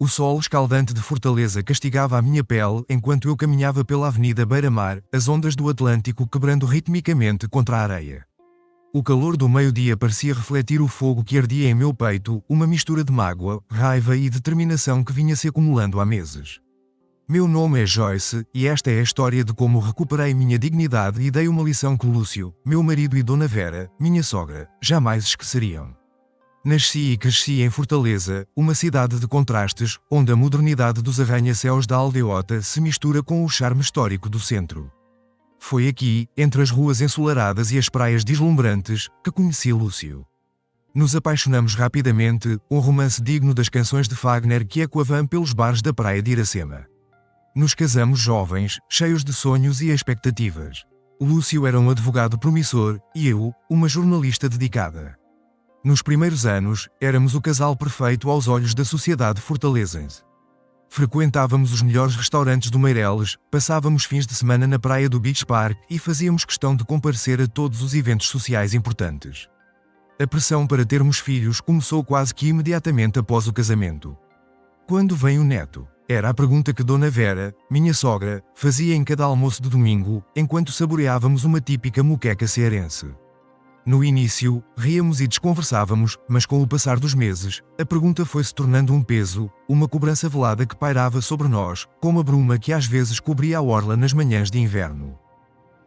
O sol escaldante de Fortaleza castigava a minha pele enquanto eu caminhava pela avenida Beira-Mar, as ondas do Atlântico quebrando ritmicamente contra a areia. O calor do meio-dia parecia refletir o fogo que ardia em meu peito, uma mistura de mágoa, raiva e determinação que vinha se acumulando há meses. Meu nome é Joyce, e esta é a história de como recuperei minha dignidade e dei uma lição que Lúcio, meu marido e Dona Vera, minha sogra, jamais esqueceriam. Nasci e cresci em Fortaleza, uma cidade de contrastes, onde a modernidade dos arranha-céus da aldeota se mistura com o charme histórico do centro. Foi aqui, entre as ruas ensolaradas e as praias deslumbrantes, que conheci Lúcio. Nos apaixonamos rapidamente, um romance digno das canções de Fagner que ecoavam pelos bares da praia de Iracema. Nos casamos jovens, cheios de sonhos e expectativas. Lúcio era um advogado promissor, e eu, uma jornalista dedicada. Nos primeiros anos, éramos o casal perfeito aos olhos da sociedade fortalezense. Frequentávamos os melhores restaurantes do Meireles, passávamos fins de semana na praia do Beach Park e fazíamos questão de comparecer a todos os eventos sociais importantes. A pressão para termos filhos começou quase que imediatamente após o casamento. Quando vem o neto? Era a pergunta que Dona Vera, minha sogra, fazia em cada almoço de domingo, enquanto saboreávamos uma típica moqueca cearense. No início, ríamos e desconversávamos, mas com o passar dos meses, a pergunta foi se tornando um peso, uma cobrança velada que pairava sobre nós, como a bruma que às vezes cobria a orla nas manhãs de inverno.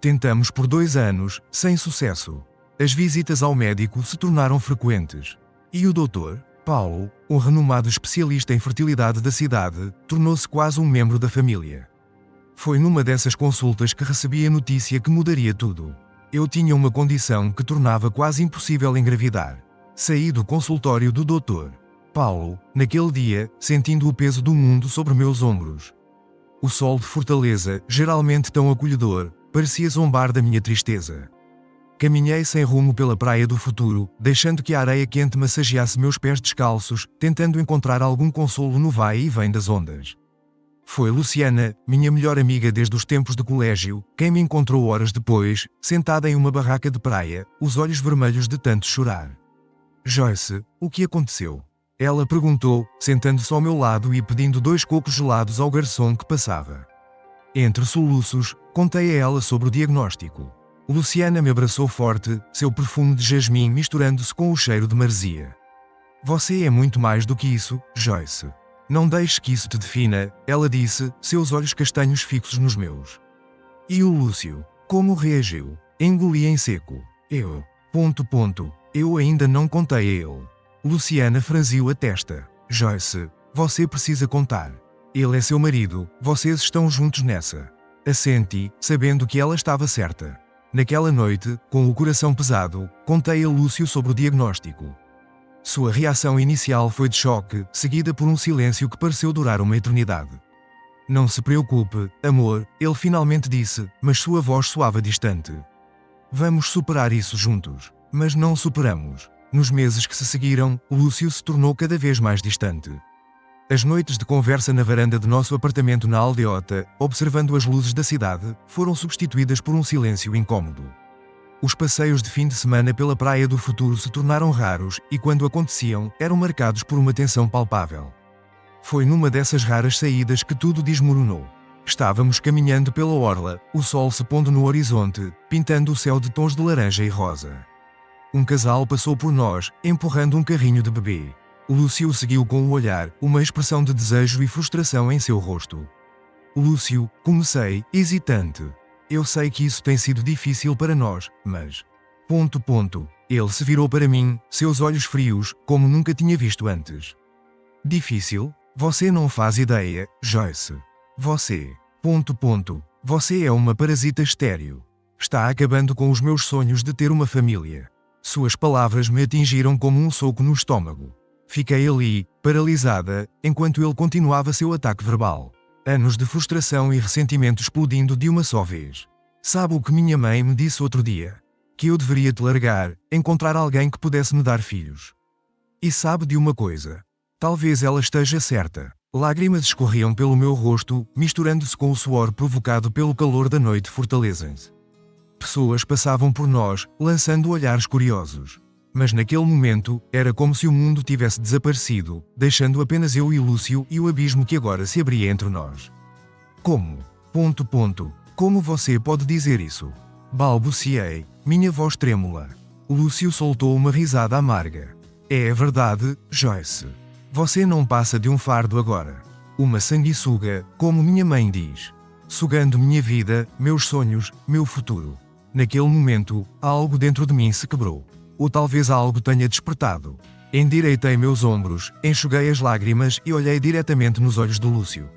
Tentamos por 2 anos, sem sucesso. As visitas ao médico se tornaram frequentes. E o Dr. Paulo, um renomado especialista em fertilidade da cidade, tornou-se quase um membro da família. Foi numa dessas consultas que recebi a notícia que mudaria tudo. Eu tinha uma condição que tornava quase impossível engravidar. Saí do consultório do Dr. Paulo, naquele dia, sentindo o peso do mundo sobre meus ombros. O sol de Fortaleza, geralmente tão acolhedor, parecia zombar da minha tristeza. Caminhei sem rumo pela praia do futuro, deixando que a areia quente massageasse meus pés descalços, tentando encontrar algum consolo no vai e vem das ondas. Foi Luciana, minha melhor amiga desde os tempos de colégio, quem me encontrou horas depois, sentada em uma barraca de praia, os olhos vermelhos de tanto chorar. Joyce, o que aconteceu? Ela perguntou, sentando-se ao meu lado e pedindo 2 cocos gelados ao garçom que passava. Entre soluços, contei a ela sobre o diagnóstico. Luciana me abraçou forte, seu perfume de jasmim misturando-se com o cheiro de maresia. Você é muito mais do que isso, Joyce. Não deixe que isso te defina, ela disse, seus olhos castanhos fixos nos meus. E o Lúcio? Como reagiu? Engoli em seco. Eu. Eu ainda não contei a ele. Luciana franziu a testa. Joyce, você precisa contar. Ele é seu marido, vocês estão juntos nessa. Assenti, sabendo que ela estava certa. Naquela noite, com o coração pesado, contei a Lúcio sobre o diagnóstico. Sua reação inicial foi de choque, seguida por um silêncio que pareceu durar uma eternidade. Não se preocupe, amor, ele finalmente disse, mas sua voz soava distante. Vamos superar isso juntos. Mas não superamos. Nos meses que se seguiram, Lúcio se tornou cada vez mais distante. As noites de conversa na varanda de nosso apartamento na aldeota, observando as luzes da cidade, foram substituídas por um silêncio incômodo. Os passeios de fim de semana pela praia do futuro se tornaram raros e, quando aconteciam, eram marcados por uma tensão palpável. Foi numa dessas raras saídas que tudo desmoronou. Estávamos caminhando pela orla, o sol se pondo no horizonte, pintando o céu de tons de laranja e rosa. Um casal passou por nós, empurrando um carrinho de bebê. Lúcio seguiu com o olhar, uma expressão de desejo e frustração em seu rosto. Lúcio, comecei, hesitante. Eu sei que isso tem sido difícil para nós, mas... Ele se virou para mim, seus olhos frios, como nunca tinha visto antes. Difícil? Você não faz ideia, Joyce. Você... Você é uma parasita estéril. Está acabando com os meus sonhos de ter uma família. Suas palavras me atingiram como um soco no estômago. Fiquei ali, paralisada, enquanto ele continuava seu ataque verbal. Anos de frustração e ressentimento explodindo de uma só vez. Sabe o que minha mãe me disse outro dia? Que eu deveria te largar, encontrar alguém que pudesse me dar filhos. E sabe de uma coisa? Talvez ela esteja certa. Lágrimas escorriam pelo meu rosto, misturando-se com o suor provocado pelo calor da noite fortalezense. Pessoas passavam por nós, lançando olhares curiosos. Mas naquele momento, era como se o mundo tivesse desaparecido, deixando apenas eu e Lúcio e o abismo que agora se abria entre nós. Como? Como você pode dizer isso? Balbuciei, minha voz trêmula. Lúcio soltou uma risada amarga. É verdade, Joyce. Você não passa de um fardo agora. Uma sanguessuga, como minha mãe diz. Sugando minha vida, meus sonhos, meu futuro. Naquele momento, algo dentro de mim se quebrou. Ou talvez algo tenha despertado. Endireitei meus ombros, enxuguei as lágrimas e olhei diretamente nos olhos de Lúcio.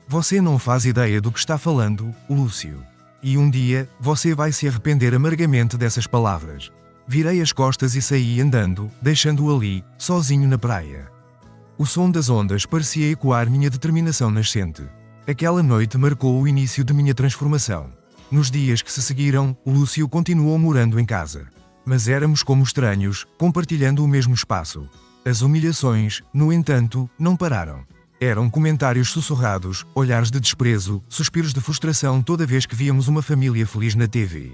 Você não faz ideia do que está falando, Lúcio. E um dia, você vai se arrepender amargamente dessas palavras. Virei as costas e saí andando, deixando-o ali, sozinho na praia. O som das ondas parecia ecoar minha determinação nascente. Aquela noite marcou o início de minha transformação. Nos dias que se seguiram, Lúcio continuou morando em casa. Mas éramos como estranhos, compartilhando o mesmo espaço. As humilhações, no entanto, não pararam. Eram comentários sussurrados, olhares de desprezo, suspiros de frustração toda vez que víamos uma família feliz na TV.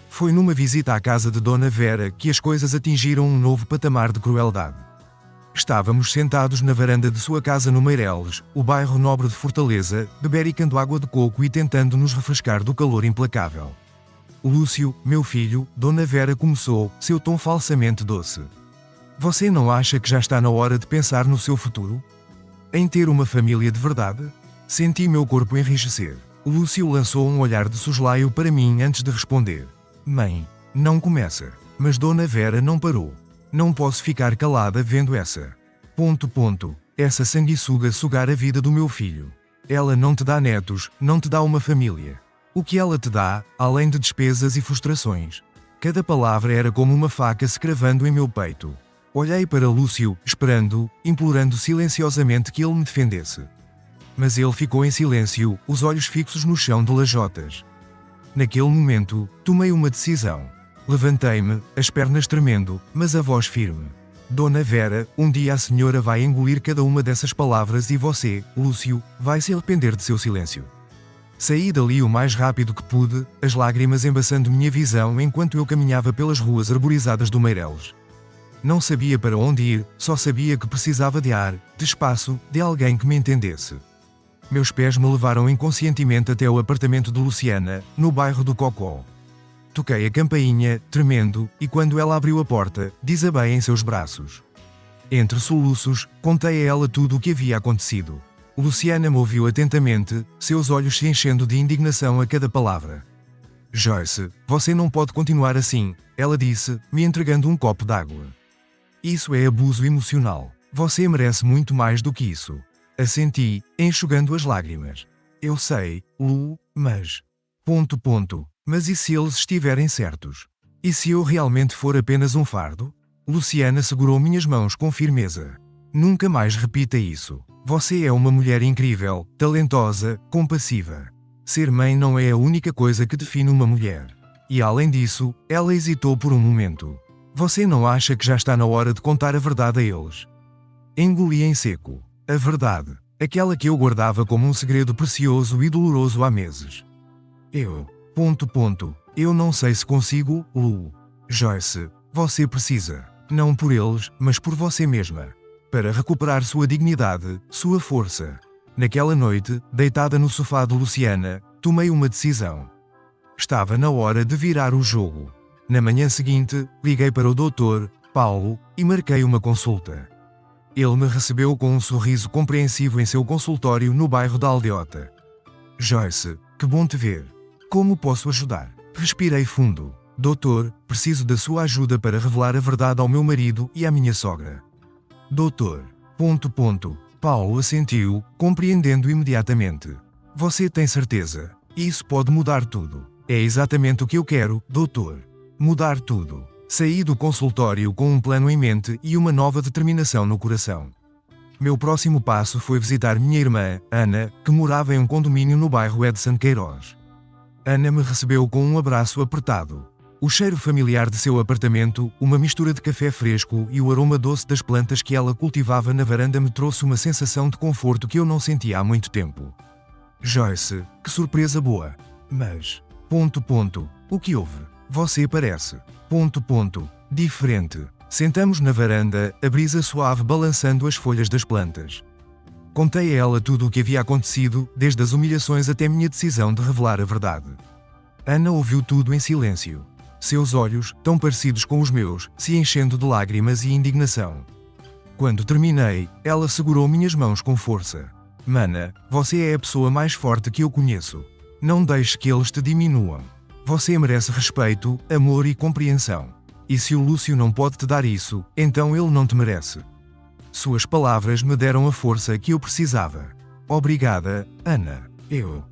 Foi numa visita à casa de Dona Vera que as coisas atingiram um novo patamar de crueldade. Estávamos sentados na varanda de sua casa no Meireles, o bairro nobre de Fortaleza, bebericando água de coco e tentando nos refrescar do calor implacável. Lúcio, meu filho, Dona Vera começou, seu tom falsamente doce. Você não acha que já está na hora de pensar no seu futuro? Em ter uma família de verdade? Senti meu corpo enrijecer. Lúcio lançou um olhar de soslaio para mim antes de responder. Mãe, não começa. Mas Dona Vera não parou. Não posso ficar calada vendo essa. Essa sanguessuga sugar a vida do meu filho. Ela não te dá netos, não te dá uma família. O que ela te dá, além de despesas e frustrações. Cada palavra era como uma faca se cravando em meu peito. Olhei para Lúcio, esperando, implorando silenciosamente que ele me defendesse. Mas ele ficou em silêncio, os olhos fixos no chão de lajotas. Naquele momento, tomei uma decisão. Levantei-me, as pernas tremendo, mas a voz firme. Dona Vera, um dia a senhora vai engolir cada uma dessas palavras e você, Lúcio, vai se arrepender de seu silêncio. Saí dali o mais rápido que pude, as lágrimas embaçando minha visão enquanto eu caminhava pelas ruas arborizadas do Meireles. Não sabia para onde ir, só sabia que precisava de ar, de espaço, de alguém que me entendesse. Meus pés me levaram inconscientemente até o apartamento de Luciana, no bairro do Cocó. Toquei a campainha, tremendo, e quando ela abriu a porta, desabei em seus braços. Entre soluços, contei a ela tudo o que havia acontecido. Luciana me ouviu atentamente, seus olhos se enchendo de indignação a cada palavra. Joyce, você não pode continuar assim, ela disse, me entregando um copo d'água. Isso é abuso emocional. Você merece muito mais do que isso. Assenti, enxugando as lágrimas. Eu sei, Lu, mas... Mas e se eles estiverem certos? E se eu realmente for apenas um fardo? Luciana segurou minhas mãos com firmeza. Nunca mais repita isso. Você é uma mulher incrível, talentosa, compassiva. Ser mãe não é a única coisa que define uma mulher. E além disso, ela hesitou por um momento. Você não acha que já está na hora de contar a verdade a eles? Engoli em seco. A verdade. Aquela que eu guardava como um segredo precioso e doloroso há meses. Eu não sei se consigo, Lu. Joyce, você precisa. Não por eles, mas por você mesma. Para recuperar sua dignidade, sua força. Naquela noite, deitada no sofá de Luciana, tomei uma decisão. Estava na hora de virar o jogo. Na manhã seguinte, liguei para o Dr. Paulo e marquei uma consulta. Ele me recebeu com um sorriso compreensivo em seu consultório no bairro da Aldeota. Joyce, que bom te ver. Como posso ajudar? Respirei fundo. Doutor, preciso da sua ajuda para revelar a verdade ao meu marido e à minha sogra. Doutor. Paulo assentiu, compreendendo imediatamente. Você tem certeza? Isso pode mudar tudo. É exatamente o que eu quero, doutor. Mudar tudo. Saí do consultório com um plano em mente e uma nova determinação no coração. Meu próximo passo foi visitar minha irmã, Ana, que morava em um condomínio no bairro Edson Queiroz. Ana me recebeu com um abraço apertado. O cheiro familiar de seu apartamento, uma mistura de café fresco e o aroma doce das plantas que ela cultivava na varanda me trouxe uma sensação de conforto que eu não sentia há muito tempo. Joyce, que surpresa boa. Mas... O que houve? Você parece... Diferente. Sentamos na varanda, a brisa suave balançando as folhas das plantas. Contei a ela tudo o que havia acontecido, desde as humilhações até minha decisão de revelar a verdade. Ana ouviu tudo em silêncio. Seus olhos, tão parecidos com os meus, se enchendo de lágrimas e indignação. Quando terminei, ela segurou minhas mãos com força. Mana, você é a pessoa mais forte que eu conheço. Não deixe que eles te diminuam. Você merece respeito, amor e compreensão. E se o Lúcio não pode te dar isso, então ele não te merece. Suas palavras me deram a força que eu precisava. Obrigada, Ana. Eu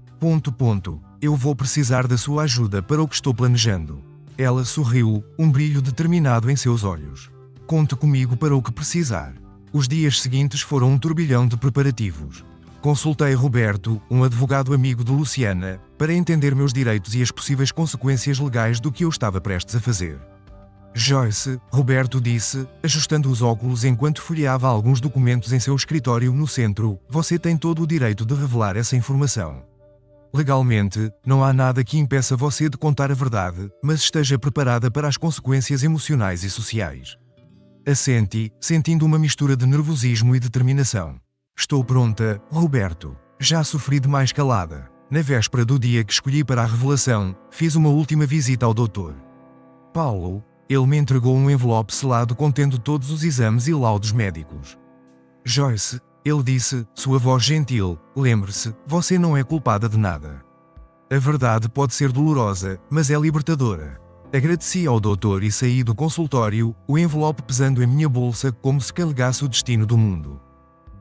vou precisar da sua ajuda para o que estou planejando. Ela sorriu, um brilho determinado em seus olhos. Conte comigo para o que precisar. Os dias seguintes foram um turbilhão de preparativos. Consultei Roberto, um advogado amigo de Luciana, para entender meus direitos e as possíveis consequências legais do que eu estava prestes a fazer. Joyce, Roberto disse, ajustando os óculos enquanto folheava alguns documentos em seu escritório no centro, você tem todo o direito de revelar essa informação. Legalmente, não há nada que impeça você de contar a verdade, mas esteja preparada para as consequências emocionais e sociais. Assenti, sentindo uma mistura de nervosismo e determinação. Estou pronta, Roberto. Já sofri demais calada. Na véspera do dia que escolhi para a revelação, fiz uma última visita ao Dr. Paulo. Ele me entregou um envelope selado contendo todos os exames e laudos médicos. Joyce, ele disse, sua voz gentil, lembre-se, você não é culpada de nada. A verdade pode ser dolorosa, mas é libertadora. Agradeci ao doutor e saí do consultório, o envelope pesando em minha bolsa como se carregasse o destino do mundo.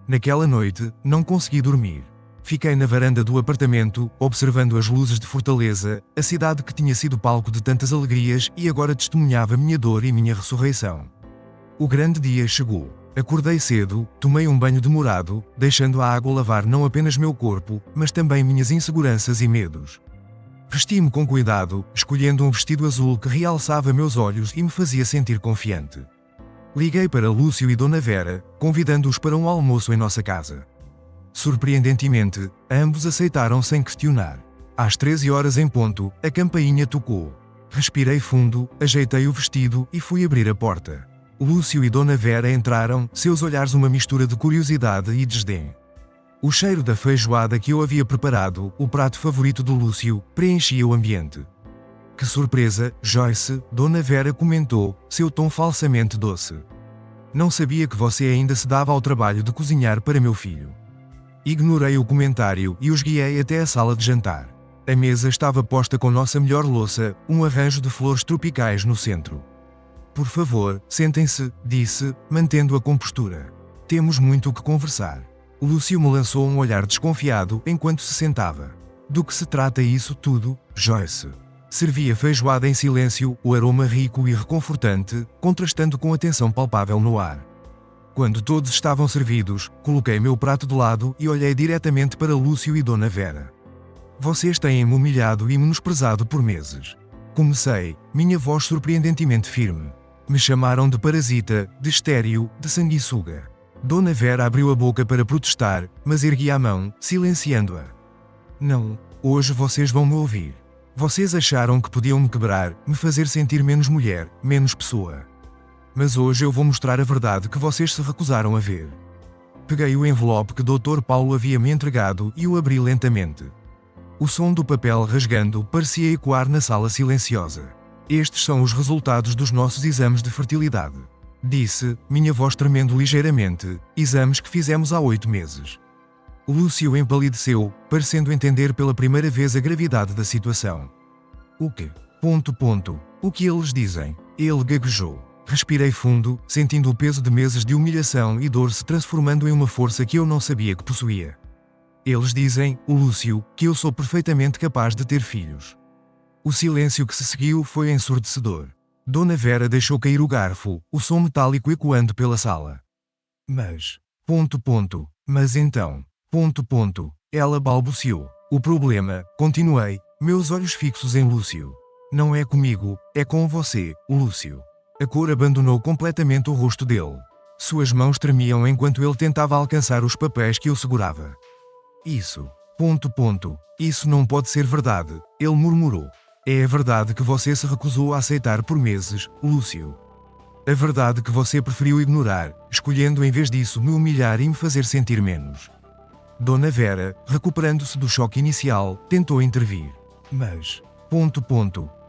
Naquela noite, não consegui dormir. Fiquei na varanda do apartamento, observando as luzes de Fortaleza, a cidade que tinha sido palco de tantas alegrias e agora testemunhava minha dor e minha ressurreição. O grande dia chegou. Acordei cedo, tomei um banho demorado, deixando a água lavar não apenas meu corpo, mas também minhas inseguranças e medos. Vesti-me com cuidado, escolhendo um vestido azul que realçava meus olhos e me fazia sentir confiante. Liguei para Lúcio e Dona Vera, convidando-os para um almoço em nossa casa. Surpreendentemente, ambos aceitaram sem questionar. Às 13 horas em ponto, a campainha tocou. Respirei fundo, ajeitei o vestido e fui abrir a porta. Lúcio e Dona Vera entraram, seus olhares uma mistura de curiosidade e desdém. O cheiro da feijoada que eu havia preparado, o prato favorito do Lúcio, preenchia o ambiente. Que surpresa, Joyce, Dona Vera comentou, seu tom falsamente doce. Não sabia que você ainda se dava ao trabalho de cozinhar para meu filho. Ignorei o comentário e os guiei até a sala de jantar. A mesa estava posta com nossa melhor louça, um arranjo de flores tropicais no centro. Por favor, sentem-se, disse, mantendo a compostura. Temos muito o que conversar. Lúcio me lançou um olhar desconfiado enquanto se sentava. Do que se trata isso tudo, Joyce? Servi a feijoada em silêncio, o aroma rico e reconfortante, contrastando com a tensão palpável no ar. Quando todos estavam servidos, coloquei meu prato de lado e olhei diretamente para Lúcio e Dona Vera. Vocês têm-me humilhado e menosprezado por meses. Comecei, minha voz surpreendentemente firme. Me chamaram de parasita, de estéril, de sanguessuga. Dona Vera abriu a boca para protestar, mas ergui a mão, silenciando-a. Não, hoje vocês vão me ouvir. Vocês acharam que podiam me quebrar, me fazer sentir menos mulher, menos pessoa. Mas hoje eu vou mostrar a verdade que vocês se recusaram a ver. Peguei o envelope que Dr. Paulo havia me entregado e o abri lentamente. O som do papel rasgando parecia ecoar na sala silenciosa. Estes são os resultados dos nossos exames de fertilidade. Disse, minha voz tremendo ligeiramente, exames que fizemos há 8 meses. Lúcio empalideceu, parecendo entender pela primeira vez a gravidade da situação. O quê? O que eles dizem? Ele gaguejou. Respirei fundo, sentindo o peso de meses de humilhação e dor se transformando em uma força que eu não sabia que possuía. Eles dizem, o Lúcio, que eu sou perfeitamente capaz de ter filhos. O silêncio que se seguiu foi ensurdecedor. Dona Vera deixou cair o garfo, o som metálico ecoando pela sala. Mas... Mas então... Ela balbuciou. O problema, continuei, meus olhos fixos em Lúcio. Não é comigo, é com você, Lúcio. A cor abandonou completamente o rosto dele. Suas mãos tremiam enquanto ele tentava alcançar os papéis que eu segurava. Isso. Isso não pode ser verdade, ele murmurou. É a verdade que você se recusou a aceitar por meses, Lúcio. A verdade que você preferiu ignorar, escolhendo em vez disso me humilhar e me fazer sentir menos. Dona Vera, recuperando-se do choque inicial, tentou intervir. Mas...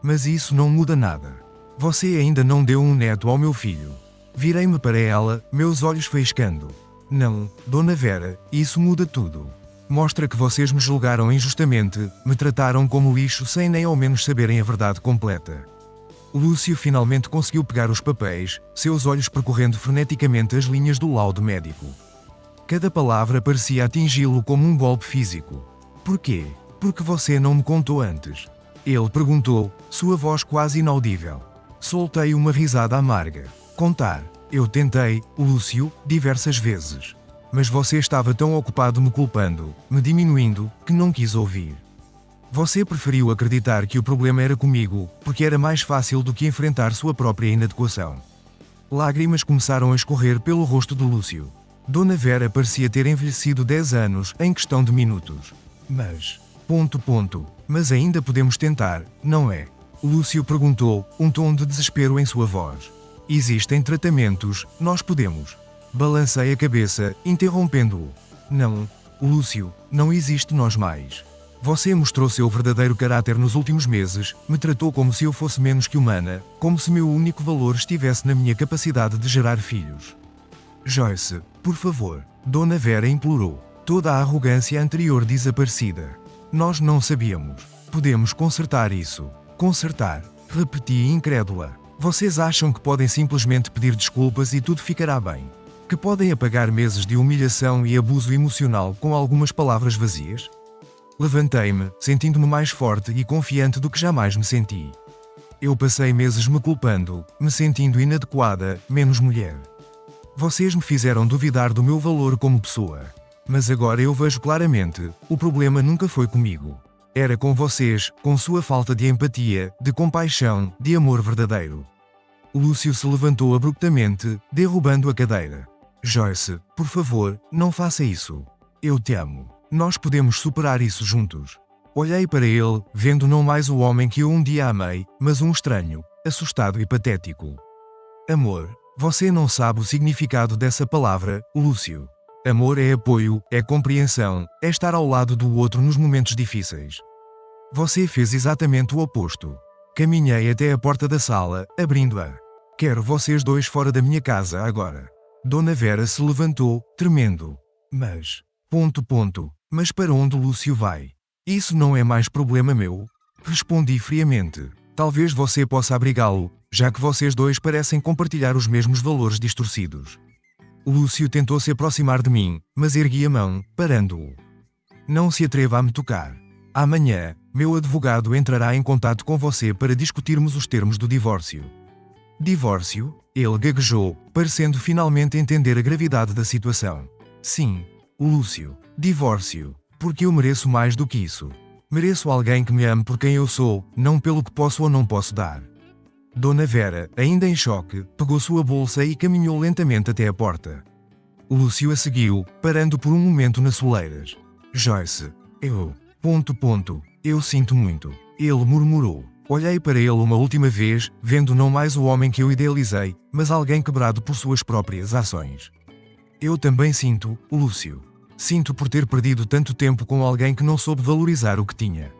Mas isso não muda nada. Você ainda não deu um neto ao meu filho. Virei-me para ela, meus olhos faiscando. Não, Dona Vera, isso muda tudo. Mostra que vocês me julgaram injustamente, me trataram como lixo sem nem ao menos saberem a verdade completa. Lúcio finalmente conseguiu pegar os papéis, seus olhos percorrendo freneticamente as linhas do laudo médico. Cada palavra parecia atingi-lo como um golpe físico. Por quê? Porque você não me contou antes. Ele perguntou, sua voz quase inaudível. Soltei uma risada amarga. Contar. Eu tentei, Lúcio, diversas vezes. Mas você estava tão ocupado me culpando, me diminuindo, que não quis ouvir. Você preferiu acreditar que o problema era comigo, porque era mais fácil do que enfrentar sua própria inadequação. Lágrimas começaram a escorrer pelo rosto de Lúcio. Dona Vera parecia ter envelhecido 10 anos em questão de minutos. Mas... Mas ainda podemos tentar, não é? Lúcio perguntou, um tom de desespero em sua voz. Existem tratamentos, nós podemos. Balancei a cabeça, interrompendo-o. Não, Lúcio, não existe nós mais. Você mostrou seu verdadeiro caráter nos últimos meses, me tratou como se eu fosse menos que humana, como se meu único valor estivesse na minha capacidade de gerar filhos. Joyce, por favor, Dona Vera implorou. Toda a arrogância anterior desaparecida. Nós não sabíamos. Podemos consertar isso. Consertar. Repeti incrédula. Vocês acham que podem simplesmente pedir desculpas e tudo ficará bem? Que podem apagar meses de humilhação e abuso emocional com algumas palavras vazias? Levantei-me, sentindo-me mais forte e confiante do que jamais me senti. Eu passei meses me culpando, me sentindo inadequada, menos mulher. Vocês me fizeram duvidar do meu valor como pessoa. Mas agora eu vejo claramente, o problema nunca foi comigo. Era com vocês, com sua falta de empatia, de compaixão, de amor verdadeiro. Lúcio se levantou abruptamente, derrubando a cadeira. Joyce, por favor, não faça isso. Eu te amo. Nós podemos superar isso juntos. Olhei para ele, vendo não mais o homem que eu um dia amei, mas um estranho, assustado e patético. Amor. Você não sabe o significado dessa palavra, Lúcio. Amor é apoio, é compreensão, é estar ao lado do outro nos momentos difíceis. Você fez exatamente o oposto. Caminhei até a porta da sala, abrindo-a. Quero vocês dois fora da minha casa agora. Dona Vera se levantou, tremendo. Mas... Mas para onde Lúcio vai? Isso não é mais problema meu? Respondi friamente. Talvez você possa abrigá-lo, já que vocês dois parecem compartilhar os mesmos valores distorcidos. Lúcio tentou se aproximar de mim, mas ergui a mão, parando-o. Não se atreva a me tocar. Amanhã, meu advogado entrará em contato com você para discutirmos os termos do divórcio. Divórcio? Ele gaguejou, parecendo finalmente entender a gravidade da situação. Sim, Lúcio, divórcio. Porque eu mereço mais do que isso. Mereço alguém que me ame por quem eu sou, não pelo que posso ou não posso dar. Dona Vera, ainda em choque, pegou sua bolsa e caminhou lentamente até a porta. Lúcio a seguiu, parando por um momento nas soleiras. Joyce, eu sinto muito. Ele murmurou. Olhei para ele uma última vez, vendo não mais o homem que eu idealizei, mas alguém quebrado por suas próprias ações. Eu também sinto, Lúcio. Sinto por ter perdido tanto tempo com alguém que não soube valorizar o que tinha.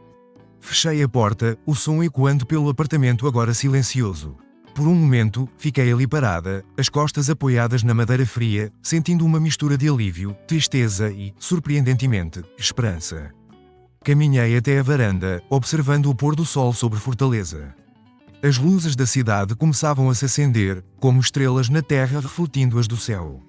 Fechei a porta, o som ecoando pelo apartamento agora silencioso. Por um momento, fiquei ali parada, as costas apoiadas na madeira fria, sentindo uma mistura de alívio, tristeza e, surpreendentemente, esperança. Caminhei até a varanda, observando o pôr do sol sobre Fortaleza. As luzes da cidade começavam a se acender, como estrelas na terra refletindo as do céu.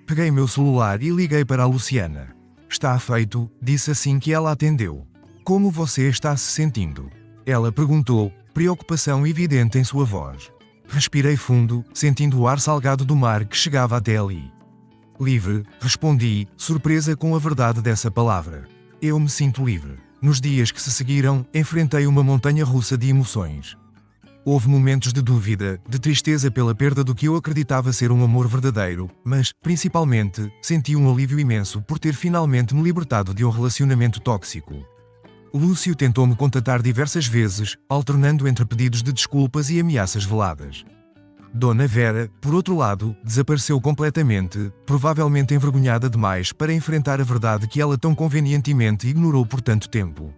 Peguei meu celular e liguei para a Luciana. Está feito, disse assim que ela atendeu. Como você está se sentindo? Ela perguntou, preocupação evidente em sua voz. Respirei fundo, sentindo o ar salgado do mar que chegava até ali. Livre, respondi, surpresa com a verdade dessa palavra. Eu me sinto livre. Nos dias que se seguiram, enfrentei uma montanha russa de emoções. Houve momentos de dúvida, de tristeza pela perda do que eu acreditava ser um amor verdadeiro, mas, principalmente, senti um alívio imenso por ter finalmente me libertado de um relacionamento tóxico. Lúcio tentou-me contatar diversas vezes, alternando entre pedidos de desculpas e ameaças veladas. Dona Vera, por outro lado, desapareceu completamente, provavelmente envergonhada demais para enfrentar a verdade que ela tão convenientemente ignorou por tanto tempo.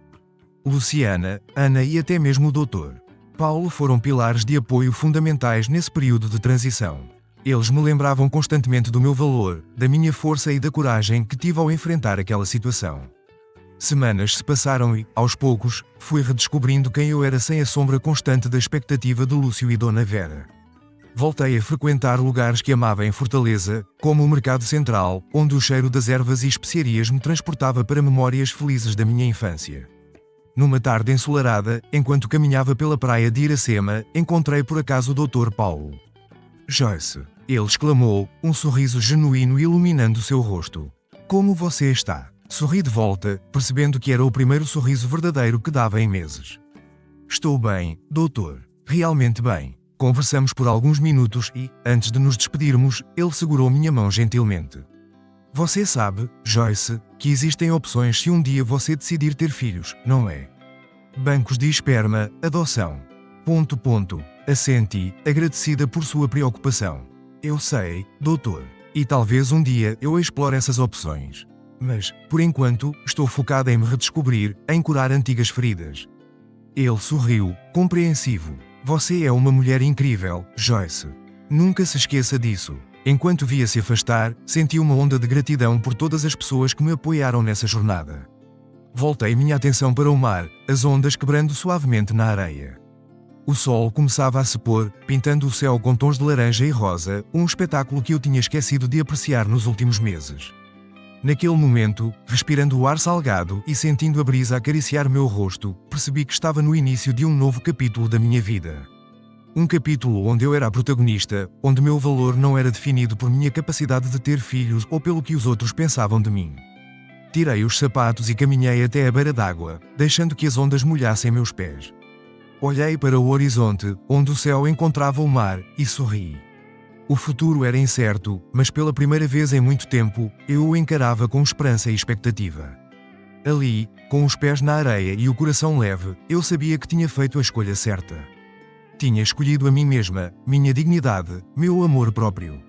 Luciana, Ana e até mesmo o Dr. Paulo foram pilares de apoio fundamentais nesse período de transição. Eles me lembravam constantemente do meu valor, da minha força e da coragem que tive ao enfrentar aquela situação. Semanas se passaram e, aos poucos, fui redescobrindo quem eu era sem a sombra constante da expectativa de Lúcio e Dona Vera. Voltei a frequentar lugares que amava em Fortaleza, como o Mercado Central, onde o cheiro das ervas e especiarias me transportava para memórias felizes da minha infância. Numa tarde ensolarada, enquanto caminhava pela praia de Iracema, encontrei por acaso o Dr. Paulo. Joyce, ele exclamou, um sorriso genuíno iluminando seu rosto. Como você está? Sorri de volta, percebendo que era o primeiro sorriso verdadeiro que dava em meses. Estou bem, doutor. Realmente bem. Conversamos por alguns minutos e, antes de nos despedirmos, ele segurou minha mão gentilmente. Você sabe, Joyce, que existem opções se um dia você decidir ter filhos, não é? Bancos de esperma, adoção. Assenti, agradecida por sua preocupação. Eu sei, doutor. E talvez um dia eu explore essas opções. Mas, por enquanto, estou focada em me redescobrir, em curar antigas feridas. Ele sorriu, compreensivo. Você é uma mulher incrível, Joyce. Nunca se esqueça disso. Enquanto via se afastar, senti uma onda de gratidão por todas as pessoas que me apoiaram nessa jornada. Voltei minha atenção para o mar, as ondas quebrando suavemente na areia. O sol começava a se pôr, pintando o céu com tons de laranja e rosa, um espetáculo que eu tinha esquecido de apreciar nos últimos meses. Naquele momento, respirando o ar salgado e sentindo a brisa acariciar meu rosto, percebi que estava no início de um novo capítulo da minha vida. Um capítulo onde eu era a protagonista, onde meu valor não era definido por minha capacidade de ter filhos ou pelo que os outros pensavam de mim. Tirei os sapatos e caminhei até a beira d'água, deixando que as ondas molhassem meus pés. Olhei para o horizonte, onde o céu encontrava o mar, e sorri. O futuro era incerto, mas pela primeira vez em muito tempo, eu o encarava com esperança e expectativa. Ali, com os pés na areia e o coração leve, eu sabia que tinha feito a escolha certa. Tinha escolhido a mim mesma, minha dignidade, meu amor próprio.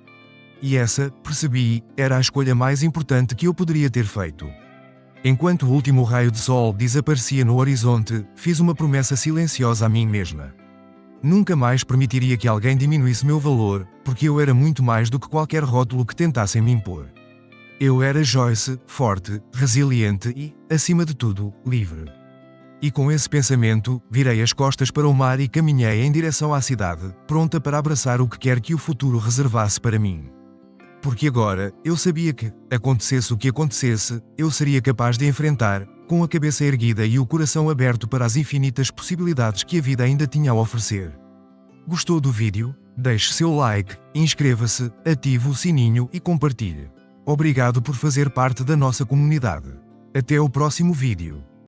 E essa, percebi, era a escolha mais importante que eu poderia ter feito. Enquanto o último raio de sol desaparecia no horizonte, fiz uma promessa silenciosa a mim mesma. Nunca mais permitiria que alguém diminuísse meu valor, porque eu era muito mais do que qualquer rótulo que tentassem me impor. Eu era Joyce, forte, resiliente e, acima de tudo, livre. E com esse pensamento, virei as costas para o mar e caminhei em direção à cidade, pronta para abraçar o que quer que o futuro reservasse para mim. Porque agora, eu sabia que, acontecesse o que acontecesse, eu seria capaz de enfrentar, com a cabeça erguida e o coração aberto para as infinitas possibilidades que a vida ainda tinha a oferecer. Gostou do vídeo? Deixe seu like, inscreva-se, ative o sininho e compartilhe. Obrigado por fazer parte da nossa comunidade. Até o próximo vídeo.